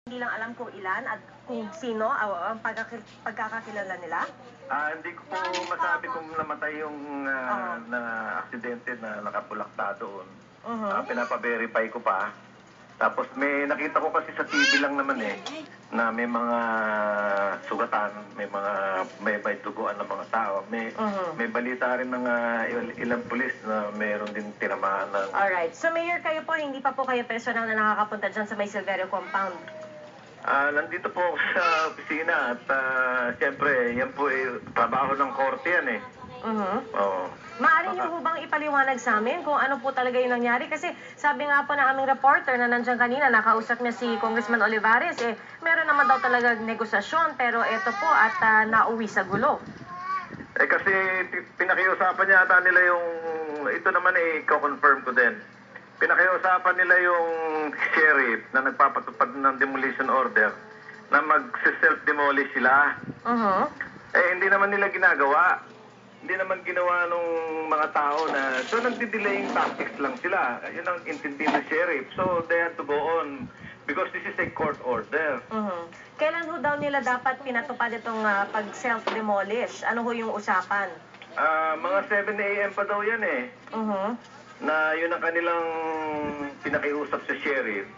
Hindi lang alam kung ilan at kung sino ang pagkakakilala nila? Hindi ko po masabi kung namatay yung na aksidente na nakapulakta doon. Pinapa-verify ko pa. Tapos may nakita ko kasi sa TV lang naman na may mga sugatan, may duguan ng mga tao. May balita rin ng ilang pulis na mayroon din tinamaan ng... Alright. So Mayor, kayo po, hindi pa po kayo personal na nakakapunta dyan sa may Silverio compound? Nandito po ako sa opisina at siyempre, yan po trabaho ng korte yan Oo. Maaari niyo po bang ipaliwanag sa amin kung ano po talaga yung nangyari? Kasi sabi nga po ng aming reporter na nandiyan kanina, nakausap niya si Congressman Olivares, meron naman daw talaga negosasyon, pero eto po at nauwi sa gulo. Kasi pinakiusapan niya ata nila yung, ito naman i-confirm ko din. Pinakiusapan nila yung sheriff na nagpapatupad ng demolition order na mag-self-demolish sila. Hindi naman nila ginagawa. Hindi naman ginawa nung mga tao na, so nagdi-delaying tactics lang sila. Yun ang intindi ng sheriff. So they had to go on because this is a court order. Kailan ho daw nila dapat pinatupad itong pag-self-demolish? Ano ho yung usapan? Mga 7 a.m. pa daw yan na yun ang kanilang pinakiusap sa sheriff.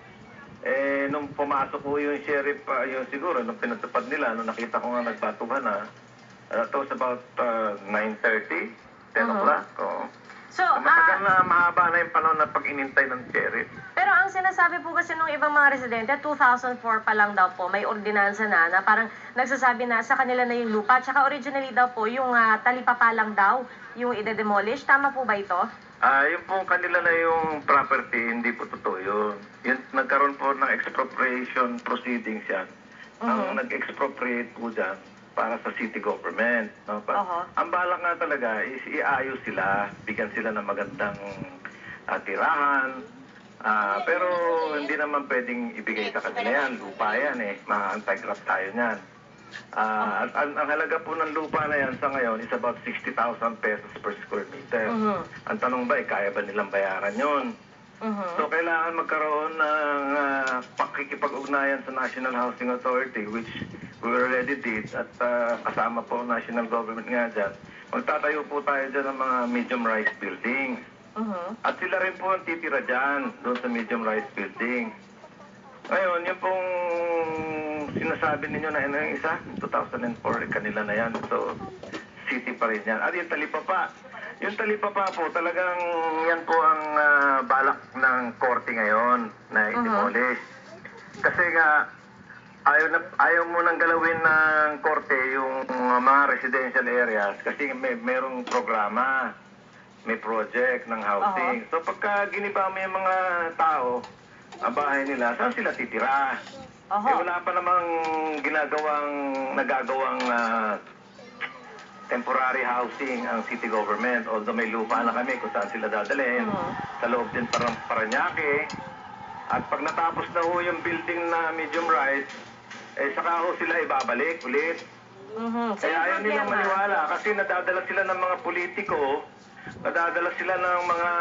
Nung pumasok ko yung sheriff, yun siguro, nung pinatupad nila, nung nakita ko nga nagbatuhan that was about 9:30, 10 o'clock. So, matagal na mahaba na yung panahon na pag-inintay ng sheriff. Pero ang sinasabi po kasi ng ibang mga residente, 2004 pa lang daw po, may ordinansa na parang nagsasabi na sa kanila na yung lupa. Tsaka originally daw po, yung talipapa lang daw, yung ide-demolish. Tama po ba ito? Yung po kanila na yung property, hindi po totoo yun. Nagkaroon po ng expropriation proceedings yan. Ang nag-expropriate po dyan para sa city government. No? Ang balak nga talaga is iayos sila, bigyan sila ng magandang tirahan. Pero hindi naman pwedeng ibigay sa kanila yan. Lupa yan Ma-anti-graft tayo niyan. At ang halaga po ng lupa na yan sa ngayon is about 60,000 pesos per square meter. Ang tanong ba, kaya ba nilang bayaran yun? So kailangan magkaroon ng pakikipag-ugnayan sa National Housing Authority, which we already did, at kasama po national government nga dyan. Magtatayo po tayo dyan ng mga medium-rise buildings. At sila rin po ang titira dyan, doon sa medium-rise building. Ngayon, yung pong sinasabi ninyo na yung isa, 2004, kanila na yan. So, city pa rin yan. At yung talipapa. Yung talipapa po, talagang yan po ang balak ng korte ngayon na i-demolish. Kasi nga, ayaw mo nang galawin ng korte yung mga residential areas kasi merong programa, may project ng housing. So pagka giniba mo yung mga tao, ang bahay nila, saan sila titira? Wala pa namang nagagawang temporary housing ang city government. Although may lupa na kami kung saan sila dadalhin. Sa loob din parang Parañaque. At pag natapos na ho yung building na medium rise, saka ho sila ibabalik ulit. Kaya ayaw nilang maniwala kasi nadadala sila ng mga politiko, nadadala sila ng mga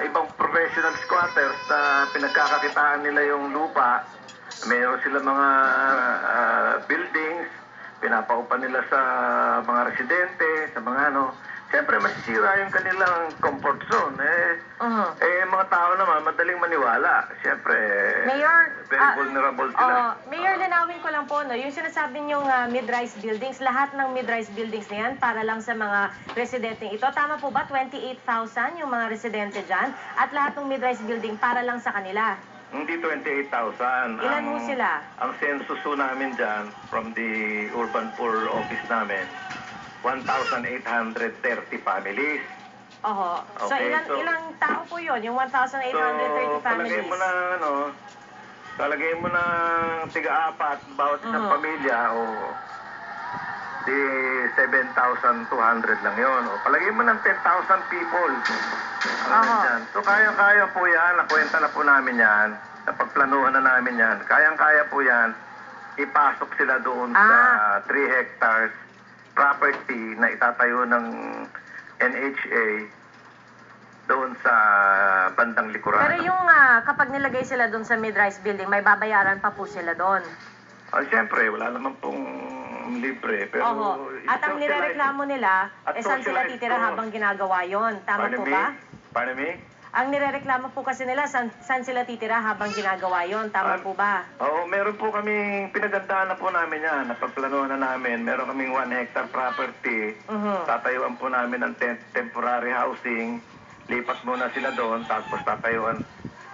ibang professional squatters na pinagkakakitaan nila yung lupa. Mayroon sila mga buildings, pinapaupa nila sa mga residente, sa mga Siyempre, masisira yung kanilang comfort zone. Mga tao naman, madaling maniwala. Siyempre, Mayor, very vulnerable sila. Mayor, linawin ko lang po, yung sinasabi niyong mid-rise buildings, lahat ng mid-rise buildings na yan para lang sa mga residente ito. Tama po ba? 28,000 yung mga residente dyan? At lahat ng mid-rise building para lang sa kanila? Hindi 28,000. Ilan ho sila? Ang census ho namin dyan, from the urban poor office namin, 1,830 families. So ilang tao po yun, yung 1,830 families? Talagay mo na tiga-apat bawat isang pamilya di 7,200 lang yun. Palagay mo ng 10,000 people. So kaya-kaya po yan, nakwenta na po namin yan, napagplanuhan na namin yan, kayang-kaya po yan, ipasok sila doon sa 3 hectares property na itatayo ng NHA doon sa bandang likuran. Pero yung kapag nilagay sila doon sa mid-rise building, may babayaran pa po sila doon. Siyempre, wala naman pong libre. Pero Oho. At ang nirereklamo nila, saan sila socialized titira cost. habang ginagawa yon? Tama po ba? Pardon me? Ang nirereklamo po kasi nila, saan sila titira habang ginagawa yon? Tama po ba? Oo, meron po kaming pinagandaan na po namin yan. Napagplanuhan na namin. Meron kaming 1 hectare property. Tatayuan po namin ng temporary housing. Lipat muna sila doon, tapos tatayuan.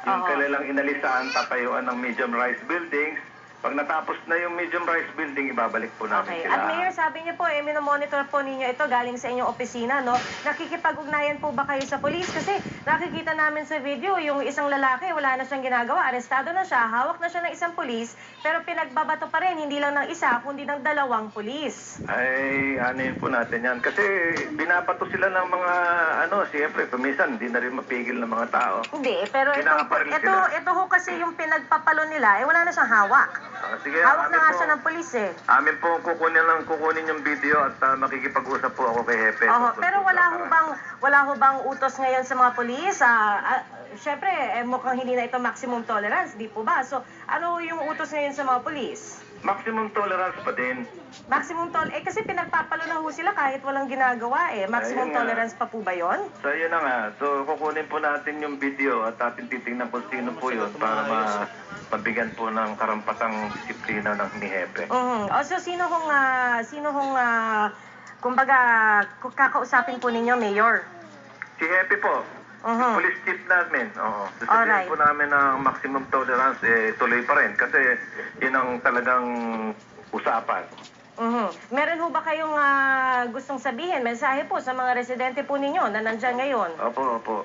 Yung kanilang inalisan, tatayuan ng medium rise buildings. Pag natapos na yung medium rise building, ibabalik po namin Okay. sila. At Mayor, sabi niyo po, minomonitor po ninyo ito galing sa inyong opisina, no? Nakikipag-ugnayan po ba kayo sa polis? Kasi nakikita namin sa video, yung isang lalaki, wala na siyang ginagawa, arestado na siya, hawak na siya ng isang polis, pero pinagbabato pa rin, hindi lang ng isa, kundi ng 2 polis. Ay, anin po natin yan. Kasi binabato sila ng mga, siyempre, kumisan, hindi na rin mapigil ng mga tao. Hindi, pero Pinakaparil sila. ito ho kasi yung pinagpapalo nila, wala na siyang hawak. Sige, Hawak na nga po- siya ng polis eh. Amin po kukunin yung video at makikipag-usap po ako kay Hepe. Oho, Tungkol pero po sa wala ho bang utos ngayon sa mga polis? Siyempre, mukhang hindi na ito maximum tolerance, di po ba? So, ano yung utos ngayon sa mga polis? maximum tolerance pa din. Kasi pinagpapalo na ho sila kahit walang ginagawa eh. Maximum Ayun nga. tolerance pa po ba yon? So, yun na nga. So, kukunin po natin yung video at atin titingnan kung sino po yun para mabigyan po ng karampatang disiplina ng ni Hepe. So, sino hong, kumbaga, kakausapin po ninyo, Mayor? Si Hepe po, police chief namin. Oo. Alright. Sasabihin po namin ng maximum tolerance, tuloy pa rin. Kasi yun ang talagang usapan. Meron ho ba kayong gustong sabihin, mensahe po sa mga residente po ninyo na nandyan ngayon? Opo.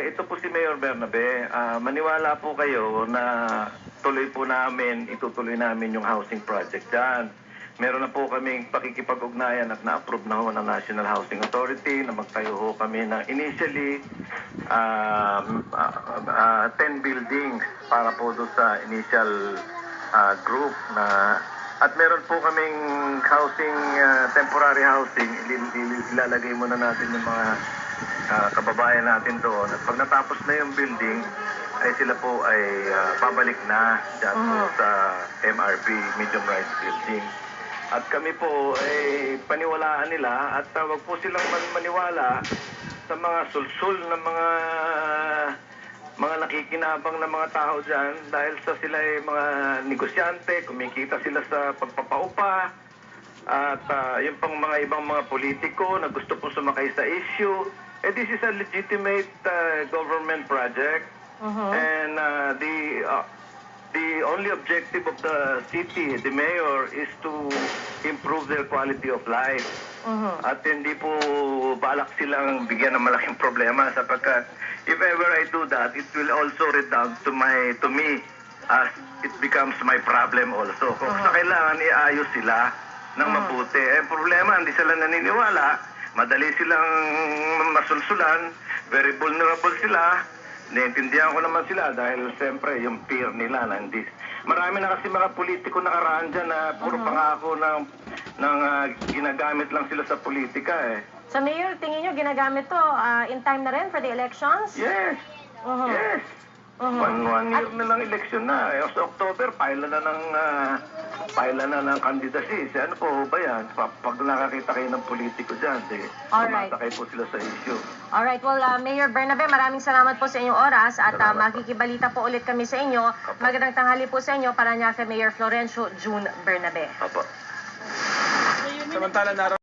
Ito po si Mayor Bernabe. Maniwala po kayo na itutuloy namin yung housing project dyan. Meron na po kaming pakikipag-ugnayan at na-approve na ho ng National Housing Authority na magtayo ho kami ng initially 10 buildings para po doon sa initial group na at meron po kaming housing, temporary housing, ilalagay muna natin yung mga kababayan natin doon. At pag natapos na yung building, ay sila po ay babalik na dyan po sa MRB, Medium Rise Building. At kami po ay paniwalaan nila at wag po silang maniwala sa mga sulsul na mga nakikinabang na mga tao dyan dahil sa sila ay mga negosyante, kumikita sila sa pagpapaupa at yung pang mga ibang mga politiko na gusto po sumakay sa issue. This is a legitimate government project and the only objective of the city, the mayor, is to improve their quality of life. At hindi po balak silang bigyan ng malaking problema sapagkat if ever I do that, it will also redound to me as it becomes my problem also. Kung sa kailangan iayos sila ng mabuti. Problema, hindi sila naniniwala, madali silang masulsulan, very vulnerable sila. Naiintindihan ko naman sila dahil siyempre yung fear nila na hindi. Marami na kasi mga politiko nakaraan dyan na puro pangako ng ginagamit lang sila sa politika eh. So, Mayor, tingin nyo ginagamit to in time na rin for the elections? Yes. Yes. One year na lang election na. Sa October, paila na ng candidacy. Ano po ba yan? Pag nakakita kayo ng politiko dyan, Alright. tumatakay po sila sa issue. Alright, well, Mayor Bernabe, maraming salamat po sa inyong oras at makikibalita po ulit kami sa inyo. Magandang tanghali po sa inyo para niya kay Mayor Florencio June Bernabe. Opo. Samantala